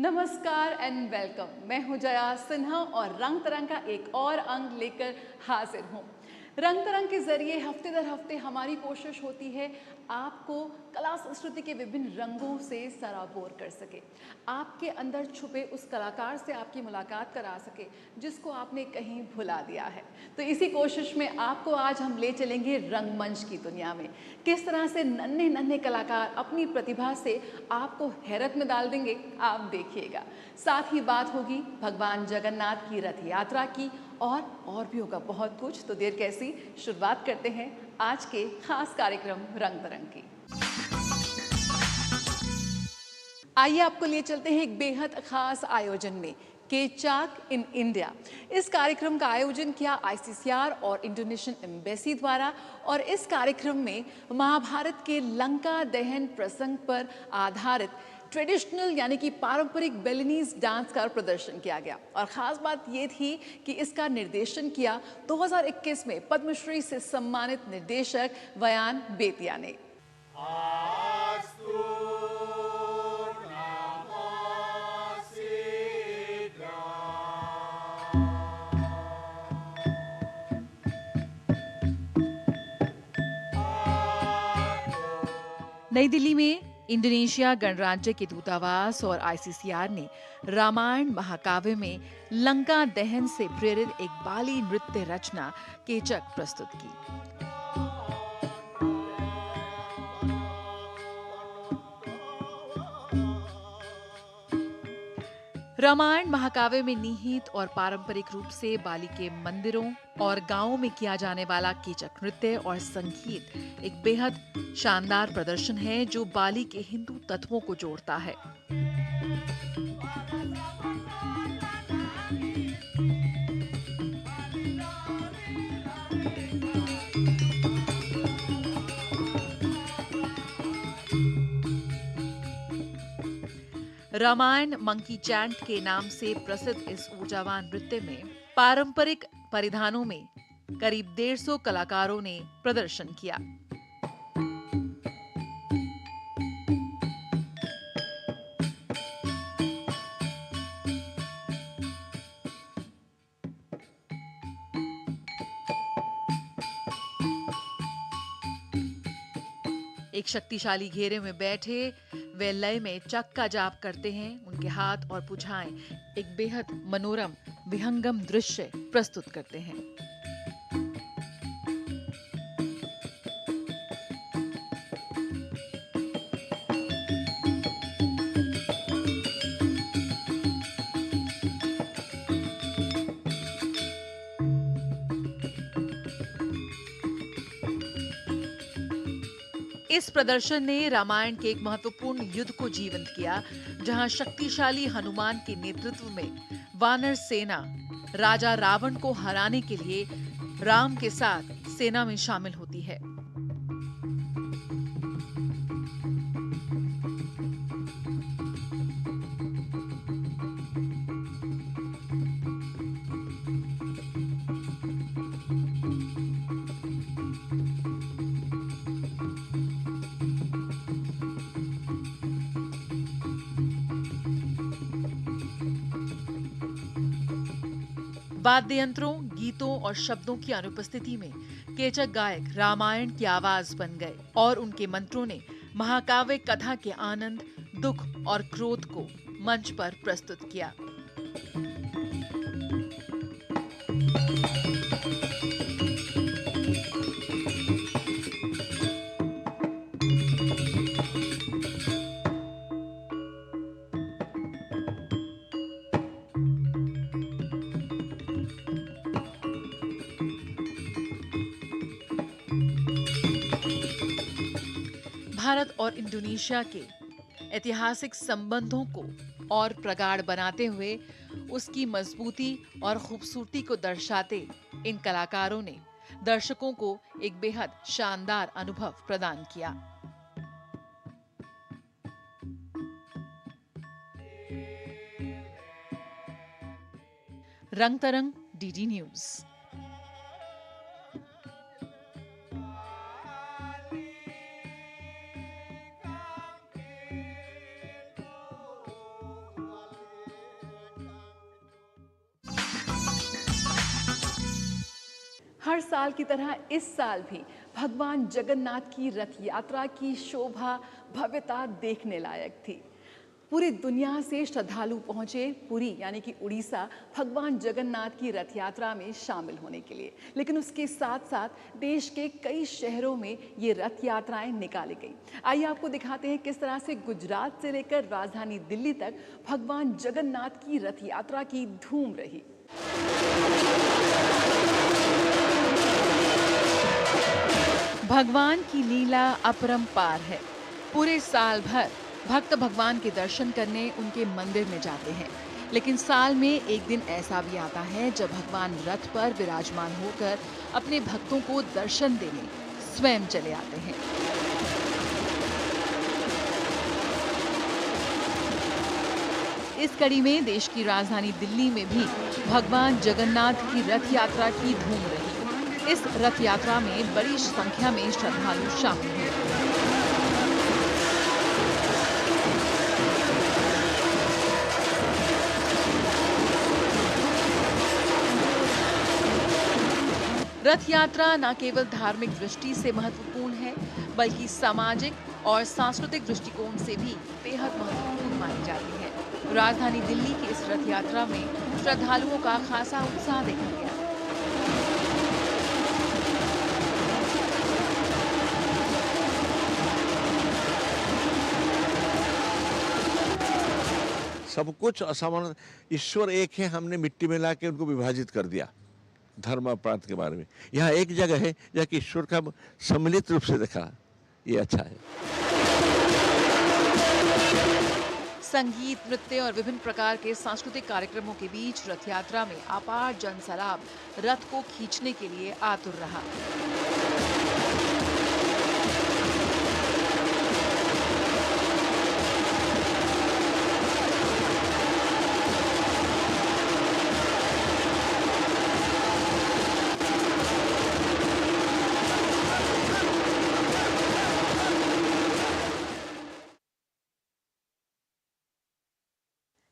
नमस्कार and welcome. मैं हूं जया सिन्हा और रंग तरंग का एक और अंक लेकर हाजिर हूं। रंग तरंग के जरिए हफ्ते दर हफ्ते हमारी कोशिश होती है आपको कला संस्कृति के विभिन्न रंगों से सराबोर कर सके, आपके अंदर छुपे उस कलाकार से आपकी मुलाकात करा सके जिसको आपने कहीं भुला दिया है। तो इसी कोशिश में आपको आज हम ले चलेंगे रंगमंच की दुनिया में। किस तरह से नन्हे नन्हे कलाकार अपनी प्रतिभा से आपको हैरत में डाल देंगे, आप देखिएगा। साथ ही बात होगी भगवान जगन्नाथ की रथ यात्रा की और भी होगा बहुत कुछ। तो देर कैसी, शुरुआत करते हैं आज के खास कार्यक्रम रंग तरंग की। आइए आपको लिए चलते हैं एक बेहद खास आयोजन में, केचाक इन इंडिया। इस कार्यक्रम का आयोजन किया आईसीसीआर और इंडोनेशियन एम्बेसी द्वारा और इस कार्यक्रम में महाभारत के लंका दहन प्रसंग पर आधारित ट्रेडिशनल यानी कि पारंपरिक बेलिनीज डांस का प्रदर्शन किया गया। और ख़ास बात ये थी कि इसका निर्देशन किया 2021 में पद्मश्री से सम्मानित निर्देशक वयान बेतिया ने। नई दिल्ली में इंडोनेशिया गणराज्य के दूतावास और आईसीसीआर ने रामायण महाकाव्य में लंका दहन से प्रेरित एक बाली नृत्य रचना केचक प्रस्तुत की। रामायण महाकाव्य में निहित और पारंपरिक रूप से बाली के मंदिरों और गांवों में किया जाने वाला कीचक नृत्य और संगीत एक बेहद शानदार प्रदर्शन है जो बाली के हिंदू तत्वों को जोड़ता है। रामायण मंकी चैंट के नाम से प्रसिद्ध इस ऊर्जावान नृत्य में पारंपरिक परिधानों में करीब 150 कलाकारों ने प्रदर्शन किया। एक शक्तिशाली घेरे में बैठे वे लय में चक का जाप करते हैं। उनके हाथ और भुजाएं एक बेहद मनोरम विहंगम दृश्य प्रस्तुत करते हैं। इस प्रदर्शन ने रामायण के एक महत्वपूर्ण युद्ध को जीवंत किया, जहां शक्तिशाली हनुमान के नेतृत्व में वानर सेना राजा रावण को हराने के लिए राम के साथ सेना में शामिल होती है। वाद्य यंत्रों, गीतों और शब्दों की अनुपस्थिति में केचक गायक रामायण की आवाज बन गए और उनके मंत्रों ने महाकाव्य कथा के आनंद, दुख और क्रोध को मंच पर प्रस्तुत किया। भारत और इंडोनेशिया के ऐतिहासिक संबंधों को और प्रगाढ़ बनाते हुए उसकी मजबूती और खूबसूरती को दर्शाते इन कलाकारों ने दर्शकों को एक बेहद शानदार अनुभव प्रदान किया। रंग तरंग, डीडी न्यूज। हर साल की तरह इस साल भी भगवान जगन्नाथ की रथ यात्रा की शोभा भव्यता देखने लायक थी। पूरी दुनिया से श्रद्धालु पहुंचे पुरी यानी कि उड़ीसा भगवान जगन्नाथ की रथ यात्रा में शामिल होने के लिए। लेकिन उसके साथ साथ देश के कई शहरों में ये रथ यात्राएं निकाली गई। आइए आपको दिखाते हैं किस तरह से गुजरात से लेकर राजधानी दिल्ली तक भगवान जगन्नाथ की रथ यात्रा की धूम रही। भगवान की लीला अपरंपार है। पूरे साल भर भक्त भगवान के दर्शन करने उनके मंदिर में जाते हैं, लेकिन साल में एक दिन ऐसा भी आता है जब भगवान रथ पर विराजमान होकर अपने भक्तों को दर्शन देने स्वयं चले आते हैं। इस कड़ी में देश की राजधानी दिल्ली में भी भगवान जगन्नाथ की रथ यात्रा की धूम रही। इस रथ यात्रा में बड़ी संख्या में श्रद्धालु शामिल हुए। रथ यात्रा न केवल धार्मिक दृष्टि से महत्वपूर्ण है, बल्कि सामाजिक और सांस्कृतिक दृष्टिकोण से भी बेहद महत्वपूर्ण मानी जाती है। राजधानी दिल्ली की इस रथ यात्रा में श्रद्धालुओं का खासा उत्साह देखा गया। सब कुछ असमान, ईश्वर एक है, हमने मिट्टी में लाके उनको विभाजित कर दिया धर्म और प्रांत के बारे में। यहाँ एक जगह है जहाँ कि ईश्वर का सम्मिलित रूप से देखा, ये अच्छा है। संगीत, नृत्य और विभिन्न प्रकार के सांस्कृतिक कार्यक्रमों के बीच रथ यात्रा में अपार जनसैलाब रथ को खींचने के लिए आतुर रहा।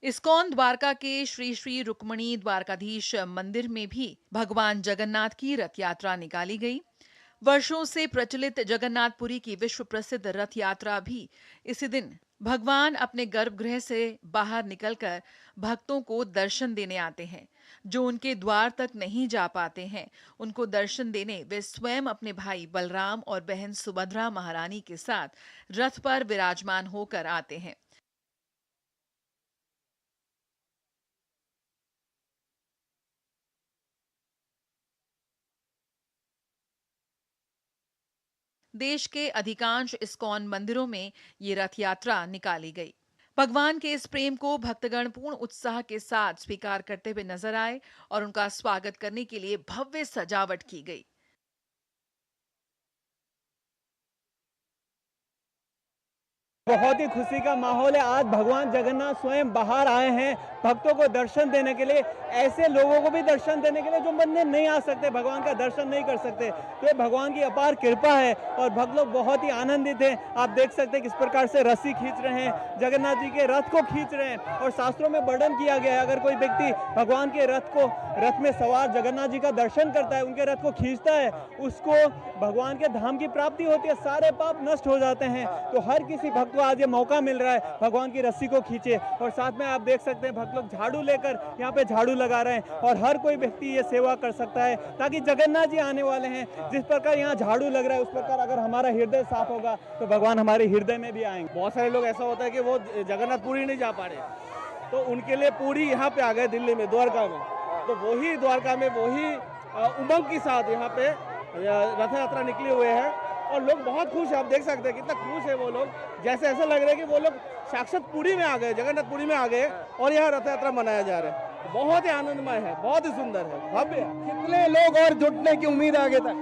इस्कॉन द्वारका के श्री श्री रुक्मणी द्वारकाधीश मंदिर में भी भगवान जगन्नाथ की रथ यात्रा निकाली गई। वर्षों से प्रचलित जगन्नाथपुरी की विश्व प्रसिद्ध रथ यात्रा भी इसी दिन भगवान अपने गर्भगृह से बाहर निकलकर भक्तों को दर्शन देने आते हैं। जो उनके द्वार तक नहीं जा पाते हैं, उनको दर्शन देने वे स्वयं अपने भाई बलराम और बहन सुभद्रा महारानी के साथ रथ पर विराजमान होकर आते हैं। देश के अधिकांश इस्कॉन मंदिरों में ये रथ यात्रा निकाली गई। भगवान के इस प्रेम को भक्तगण पूर्ण उत्साह के साथ स्वीकार करते हुए नजर आए और उनका स्वागत करने के लिए भव्य सजावट की गई। बहुत ही खुशी का माहौल है। आज भगवान जगन्नाथ स्वयं बाहर आए हैं भक्तों को दर्शन देने के लिए, ऐसे लोगों को भी दर्शन देने के लिए जो मंदिर नहीं आ सकते, भगवान का दर्शन नहीं कर सकते। तो ये भगवान की अपार कृपा है और भक्त लोग बहुत ही आनंदित हैं। आप देख सकते हैं किस प्रकार से रस्सी खींच रहे हैं, जगन्नाथ जी के रथ को खींच रहे हैं। और शास्त्रों में वर्णन किया गया है, अगर कोई व्यक्ति भगवान के रथ में सवार जगन्नाथ जी का दर्शन करता है, उनके रथ को खींचता है, उसको भगवान के धाम की प्राप्ति होती है, सारे पाप नष्ट हो जाते हैं। तो हर किसी भक्त को आज ये मौका मिल रहा है भगवान की रस्सी को खींचे। और साथ में आप देख सकते हैं भक्त लोग झाड़ू लेकर यहाँ पे झाड़ू लगा रहे हैं और हर कोई व्यक्ति ये सेवा कर सकता है, ताकि जगन्नाथ जी आने वाले हैं। जिस प्रकार यहाँ झाड़ू लग रहा है, उस प्रकार अगर हमारा हृदय साफ होगा तो भगवान हमारे हृदय में भी आएंगे। बहुत सारे लोग ऐसा होता है कि वो जगन्नाथपुरी नहीं जा पा रहे, तो उनके लिए पूरी यहाँ पे आ गए दिल्ली में, द्वारका में। तो वही द्वारका में वही उमंग के साथ यहाँ पे रथ यात्रा निकले हुए हैं और लोग बहुत खुश हैं। आप देख सकते हैं कितना खुश है वो लोग, जैसे ऐसा लग रहा है कि वो लोग साक्षात पुरी में आ गए, जगन्नाथपुरी में आ गए और यहाँ रथ यात्रा मनाया जा रहा है। बहुत ही आनंदमय है, बहुत ही सुंदर है, भव्य। कितने लोग और जुटने की उम्मीद आगे तक?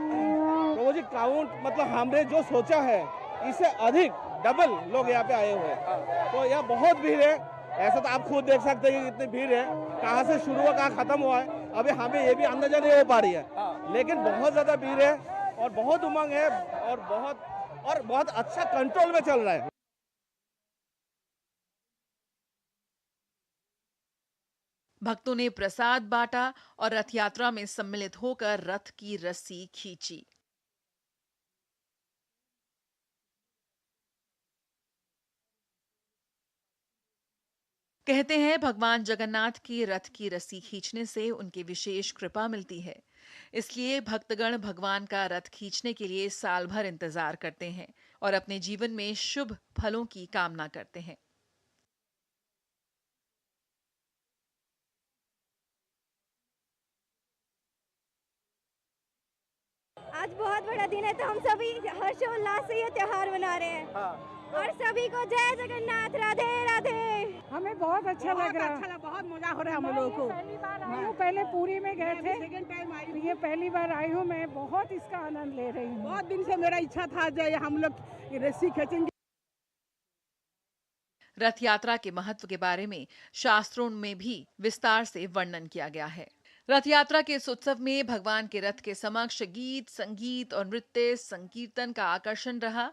तो वो जी काउंट, मतलब हमने जो सोचा है इससे अधिक डबल लोग यहाँ पे आए हुए हैं। तो यहाँ बहुत भीड़ है, ऐसा तो आप खुद देख सकते हैं कि कितनी भीड़ है, कहाँ से शुरू हुआ कहाँ खत्म हुआ है अभी हमें ये भी अंदाजा नहीं हो पा रही है। लेकिन बहुत ज्यादा भीड़ है और बहुत उमंग है और बहुत अच्छा कंट्रोल में चल रहा है। भक्तों ने प्रसाद बांटा और रथ यात्रा में सम्मिलित होकर रथ की रस्सी खींची। कहते हैं भगवान जगन्नाथ की रथ की रस्सी खींचने से उनकी विशेष कृपा मिलती है। इसलिए भक्तगण भगवान का रथ खींचने के लिए साल भर इंतजार करते हैं और अपने जीवन में शुभ फलों की कामना करते हैं। आज बहुत बड़ा दिन है तो हम सभी हर्षोल्लास से ये त्योहार मना रहे हैं। और सभी को जय जगन्नाथ, राधे राधे। हमें बहुत अच्छा लग रहा है। बहुत मजा हो रहा है हम लोगों को। पहली बार आई हूँ, पहले पुरी में गए थे, सेकंड टाइम आई तो ये पहली बार आई हूँ। मैं बहुत इसका आनंद ले रही हूँ। बहुत दिन से मेरा इच्छा था जो हम लोग रस्सी खींचेंगे। रथ यात्रा के महत्व के बारे में शास्त्रों में भी विस्तार से वर्णन किया गया है। रथ यात्रा के इस उत्सव में भगवान के रथ के समक्ष गीत, संगीत और नृत्य संकीर्तन का आकर्षण रहा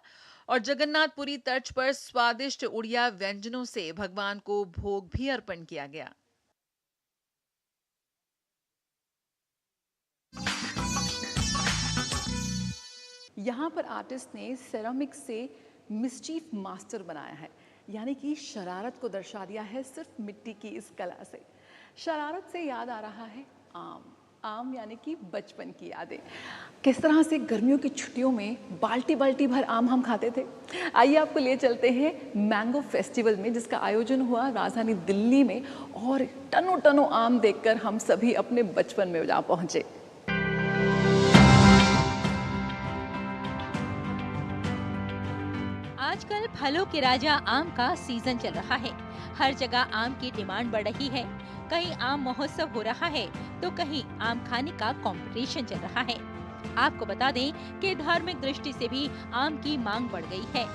और जगन्नाथपुरी तर्ज पर स्वादिष्ट उड़िया व्यंजनों से भगवान को भोग भी अर्पण किया गया। यहाँ पर आर्टिस्ट ने सेरामिक से मिस्चीफ मास्टर बनाया है, यानी कि शरारत को दर्शा दिया है सिर्फ मिट्टी की इस कला से। शरारत से याद आ रहा है आम, आम यानी कि बचपन की यादें। किस तरह से गर्मियों की छुट्टियों में बाल्टी बाल्टी भर आम हम खाते थे। आइए आपको ले चलते हैं मैंगो फेस्टिवल में, जिसका आयोजन हुआ राजधानी दिल्ली में, और टनों टनों आम देखकर हम सभी अपने बचपन में जा पहुंचे। आजकल फलों के राजा आम का सीजन चल रहा है। हर जगह आम की डिमांड बढ़ रही है। कहीं आम महोत्सव हो रहा है तो कहीं आम खाने का कंपटीशन चल रहा है। आपको बता दें कि धार्मिक दृष्टि से भी आम की मांग बढ़ गई है।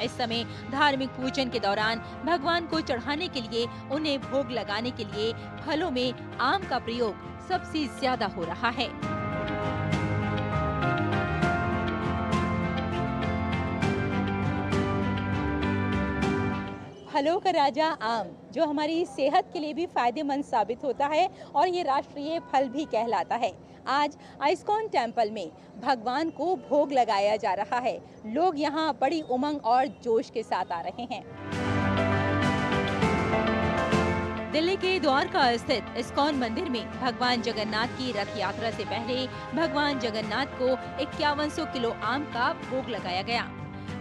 इस समय धार्मिक पूजन के दौरान भगवान को चढ़ाने के लिए, उन्हें भोग लगाने के लिए फलों में आम का प्रयोग सबसे ज्यादा हो रहा है। फलों का राजा आम, जो हमारी सेहत के लिए भी फायदेमंद साबित होता है और ये राष्ट्रीय फल भी कहलाता है। आज आइस्कॉन टेम्पल में भगवान को भोग लगाया जा रहा है। लोग यहाँ बड़ी उमंग और जोश के साथ आ रहे हैं। दिल्ली के द्वारका स्थित इस्कॉन मंदिर में भगवान जगन्नाथ की रथ यात्रा से पहले भगवान जगन्नाथ को 5100 किलो आम का भोग लगाया गया।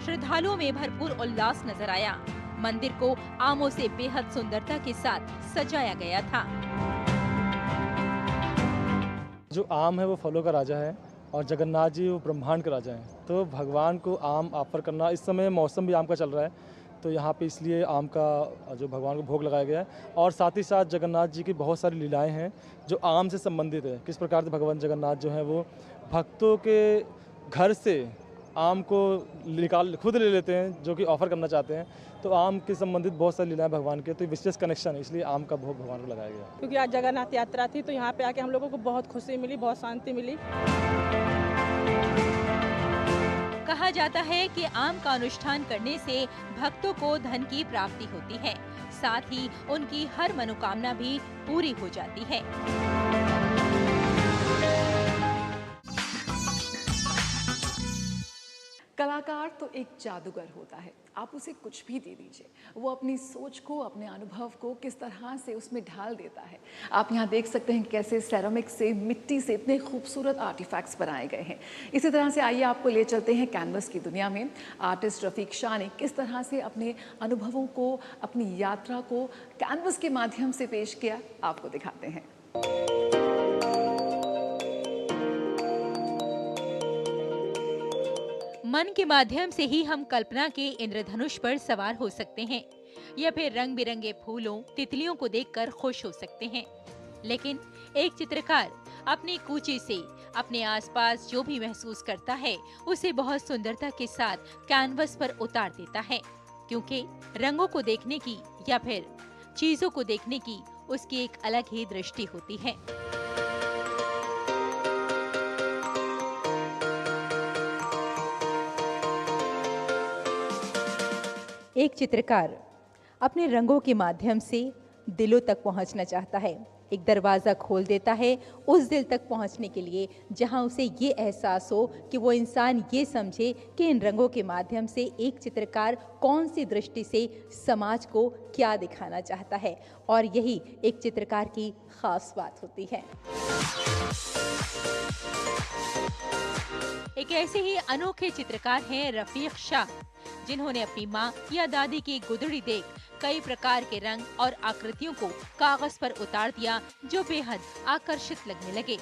श्रद्धालुओं में भरपूर उल्लास नजर आया। मंदिर को आमों से बेहद सुंदरता के साथ सजाया गया था। जो आम है वो फलों का राजा है और जगन्नाथ जी वो ब्रह्मांड का राजा हैं। तो भगवान को आम ऑफर करना, इस समय मौसम भी आम का चल रहा है, तो यहाँ पे इसलिए आम का जो भगवान को भोग लगाया गया है। और साथ ही साथ जगन्नाथ जी की बहुत सारी लीलाएं हैं जो आम से संबंधित है। किस प्रकार से भगवान जगन्नाथ जो हैं वो भक्तों के घर से आम को निकाल खुद ले लेते हैं, जो कि ऑफर करना चाहते हैं। तो आम के संबंधित बहुत सारी लीलाएं भगवान के, तो विशेष कनेक्शन है, इसलिए आम का भोग भगवान को लगाया गया। क्योंकि आज जगन्नाथ यात्रा थी तो यहाँ पे आके हम लोगों को बहुत खुशी मिली, बहुत शांति मिली। कहा जाता है कि आम का अनुष्ठान करने से भक्तों को धन की प्राप्ति होती है, साथ ही उनकी हर मनोकामना भी पूरी हो जाती है। कलाकार तो एक जादूगर होता है। आप उसे कुछ भी दे दीजिए, वो अपनी सोच को, अपने अनुभव को किस तरह से उसमें ढाल देता है। आप यहाँ देख सकते हैं कैसे सेरामिक से, मिट्टी से इतने खूबसूरत आर्टिफैक्ट्स बनाए गए हैं। इसी तरह से आइए आपको ले चलते हैं कैनवस की दुनिया में। आर्टिस्ट रफीक शाह ने किस तरह से अपने अनुभवों को, अपनी यात्रा को कैनवस के माध्यम से पेश किया, आपको दिखाते हैं। मन के माध्यम से ही हम कल्पना के इंद्रधनुष पर सवार हो सकते हैं या फिर रंग बिरंगे फूलों, तितलियों को देखकर खुश हो सकते हैं। लेकिन एक चित्रकार अपनी कूची से अपने आसपास जो भी महसूस करता है उसे बहुत सुंदरता के साथ कैनवस पर उतार देता है, क्योंकि रंगों को देखने की या फिर चीजों को देखने की उसकी एक अलग ही दृष्टि होती है। एक चित्रकार अपने रंगों के माध्यम से दिलों तक पहुंचना चाहता है। एक दरवाज़ा खोल देता है उस दिल तक पहुंचने के लिए जहां उसे ये एहसास हो कि वो इंसान ये समझे कि इन रंगों के माध्यम से एक चित्रकार कौन सी दृष्टि से समाज को क्या दिखाना चाहता है। और यही एक चित्रकार की खास बात होती है। एक ऐसे ही अनोखे चित्रकार हैं रफीक शाह, जिन्होंने अपनी माँ या दादी की गुदड़ी देख कई प्रकार के रंग और आकृतियों को कागज पर उतार दिया जो बेहद आकर्षित लगने लगे।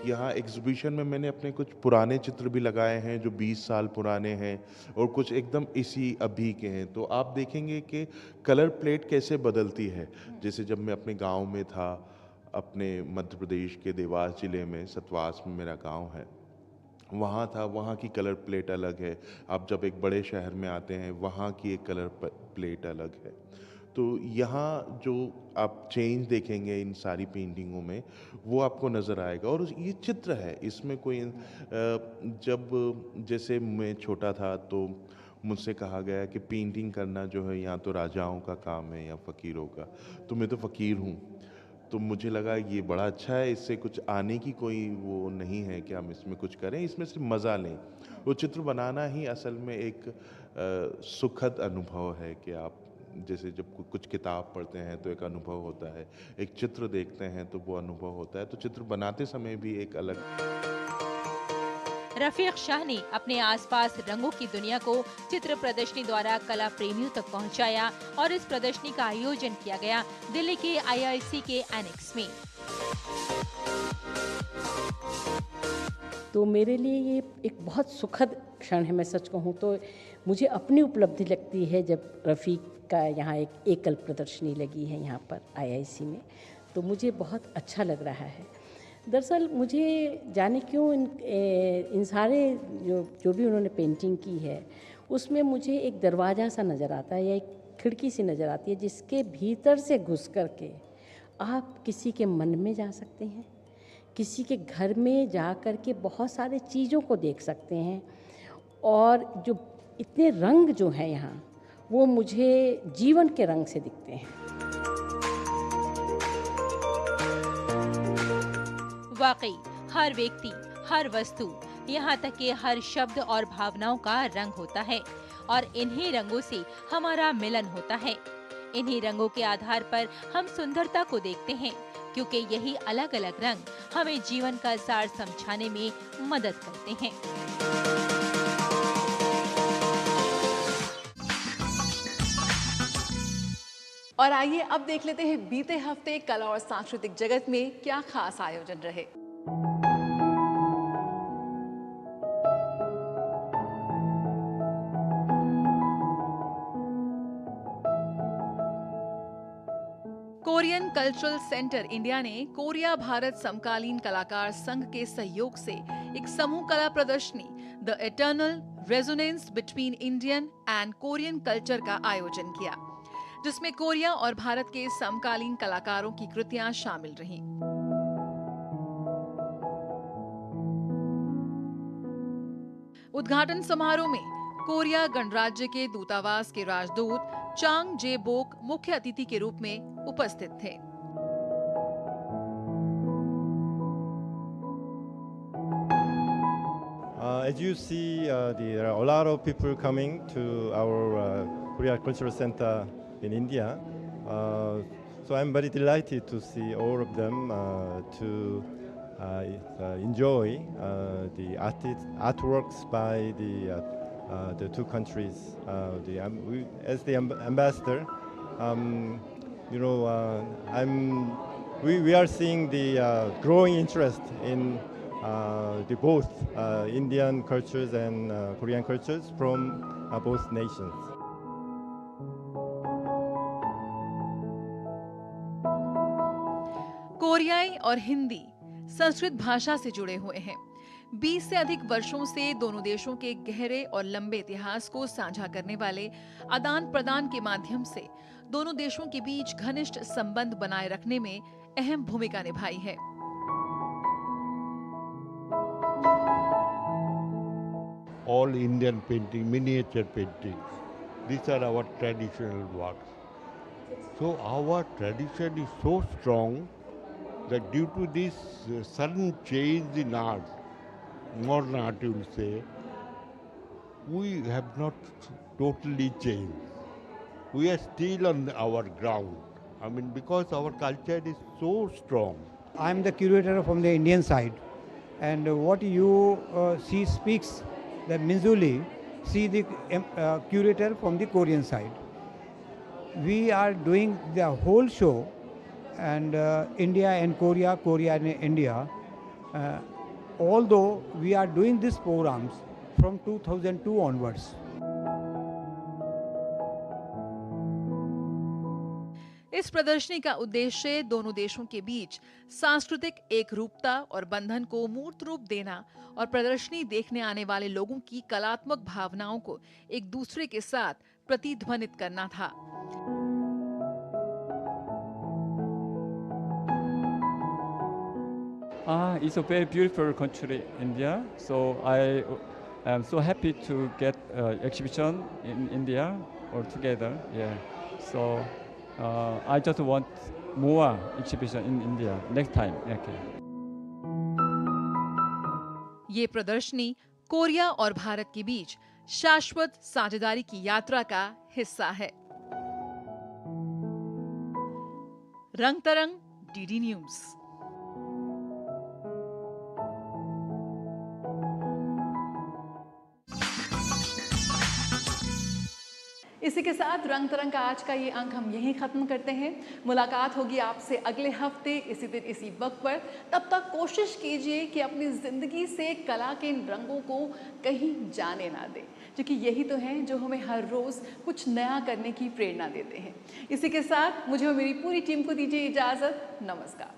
यहाँ एग्जीबिशन में मैंने अपने कुछ पुराने चित्र भी लगाए हैं जो 20 साल पुराने हैं और कुछ एकदम इसी अभी के हैं। तो आप देखेंगे कि कलर प्लेट कैसे बदलती है। जैसे जब मैं अपने गांव में था, अपने मध्य प्रदेश के देवास जिले में सतवास में मेरा गांव है, वहाँ था, वहाँ की कलर प्लेट अलग है। आप जब एक बड़े शहर में आते हैं वहाँ की एक कलर प्लेट अलग है। तो यहाँ जो आप चेंज देखेंगे इन सारी पेंटिंगों में वो आपको नज़र आएगा। और ये चित्र है, इसमें कोई जब जैसे मैं छोटा था तो मुझसे कहा गया कि पेंटिंग करना जो है यहाँ तो राजाओं का काम है या फ़कीरों का, तो मैं तो फ़कीर हूँ। तो मुझे लगा ये बड़ा अच्छा है, इससे कुछ आने की कोई वो नहीं है कि हम इसमें कुछ करें, इसमें सिर्फ मज़ा लें। वो चित्र बनाना ही असल में एक सुखद अनुभव है कि आप जैसे जब कुछ किताब पढ़ते हैं तो एक अनुभव होता है, एक चित्र देखते हैं तो वो अनुभव होता है। तो चित्र बनाते समय भी एक अलग। रफीक शाह ने अपने आसपास रंगों की दुनिया को चित्र प्रदर्शनी द्वारा कला प्रेमियों तक पहुंचाया और इस प्रदर्शनी का आयोजन किया गया दिल्ली के IIC के एनेक्स में। तो मेरे लिए ये एक बहुत सुखद क्षण है। मैं सच कहूँ तो मुझे अपनी उपलब्धि लगती है जब रफ़ीक का यहाँ एक एकल प्रदर्शनी लगी है यहाँ पर IIC में, तो मुझे बहुत अच्छा लग रहा है। दरअसल मुझे जाने क्यों इन सारे जो भी उन्होंने पेंटिंग की है उसमें मुझे एक दरवाज़ा सा नज़र आता है या एक खिड़की सी नज़र आती है जिसके भीतर से घुस कर के आप किसी के मन में जा सकते हैं, किसी के घर में जा कर के बहुत सारे चीज़ों को देख सकते हैं। और जो इतने रंग जो हैं यहाँ वो मुझे जीवन के रंग से दिखते हैं। वाकई हर व्यक्ति, हर वस्तु, यहाँ तक कि हर शब्द और भावनाओं का रंग होता है और इन्हीं रंगों से हमारा मिलन होता है। इन्हीं रंगों के आधार पर हम सुंदरता को देखते हैं, क्योंकि यही अलग अलग रंग हमें जीवन का सार समझाने में मदद करते हैं। और आइए अब देख लेते हैं बीते हफ्ते कला और सांस्कृतिक जगत में क्या खास आयोजन रहे। कोरियन कल्चरल सेंटर इंडिया ने कोरिया भारत समकालीन कलाकार संघ के सहयोग से एक समूह कला प्रदर्शनी the eternal resonance between Indian and Korean culture का आयोजन किया, जिसमें कोरिया और भारत के समकालीन कलाकारों की कृतियां शामिल रहीं। उद्घाटन समारोह में कोरिया गणराज्य के दूतावास के राजदूत चांग जे बोक मुख्य अतिथि के रूप में उपस्थित थे। As you see, there are a lot of people coming to our Korea Cultural Center in India. So I'm very delighted to see all of them to enjoy the artworks by the two countries. As the ambassador, we are seeing the growing interest in the both Indian cultures and Korean cultures from both nations. कोरियाई और हिंदी संस्कृत भाषा से जुड़े हुए हैं। 20 से अधिक वर्षों से दोनों देशों के गहरे और लंबे इतिहास को साझा करने वाले आदान प्रदान के माध्यम से दोनों देशों के बीच घनिष्ठ संबंध बनाए रखने में अहम भूमिका निभाई है। All Indian painting, miniature paintings. These are our traditional works. So our tradition is so strong that due to this sudden change in art, modern art you will say, we have not totally changed. We are still on our ground. I mean, because our culture is so strong. I am the curator from the Indian side, and what you see speaks the Minzuli, see the curator from the Korean side. We are doing the whole show, and India and Korea, Korea and India. Although we are doing these programs from 2002 onwards. इस प्रदर्शनी का उद्देश्य दोनों देशों के बीच सांस्कृतिक एकरूपता और बंधन को मूर्त रूप देना और प्रदर्शनी देखने आने वाले लोगों की कलात्मक भावनाओं को एक दूसरे के साथ प्रतिध्वनित करना था। It's a very beautiful country, India. So I am so happy to get exhibition in India altogether. Yeah. So I just want more exhibition in India next time. Okay. ये प्रदर्शनी कोरिया और भारत के बीच शाश्वत साझेदारी की यात्रा का हिस्सा है। रंग तरंग, डीडी न्यूज़। इसी के साथ रंग तरंग का आज का ये अंक हम यहीं खत्म करते हैं। मुलाकात होगी आपसे अगले हफ्ते इसी दिन इसी वक्त पर। तब तक कोशिश कीजिए कि अपनी ज़िंदगी से कला के इन रंगों को कहीं जाने ना दें, क्योंकि यही तो हैं जो हमें हर रोज़ कुछ नया करने की प्रेरणा देते हैं। इसी के साथ मुझे और मेरी पूरी टीम को दीजिए इजाज़त। नमस्कार।